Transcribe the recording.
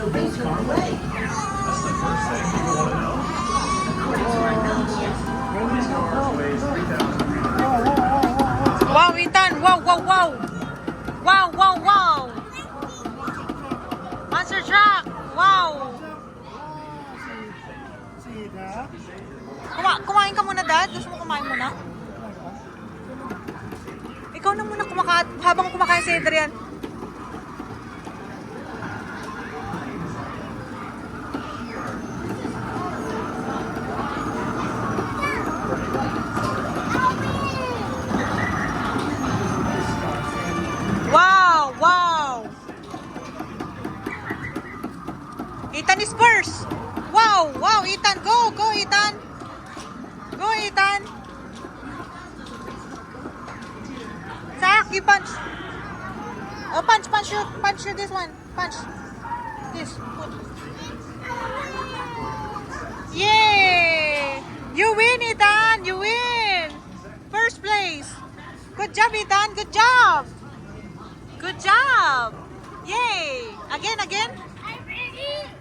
Wow, Ethan! Wow, wow, wow! Wow, wow, wow! Monster truck! Wow! Kumain ka muna, Dad? Gusto mo kumain muna? Ikaw na muna habang kumakain si Adrian. Wow! Wow! Ethan is first! Wow! Wow! Ethan! Go! Go, Ethan! Go, Ethan! Zach, you punch! Oh, punch! Punch! Shoot! Punch! Shoot this one! Punch! This! Put. Yay! You win, Ethan! You win! First place! Good job, Ethan! Good job! Good job! Yay! Again, again!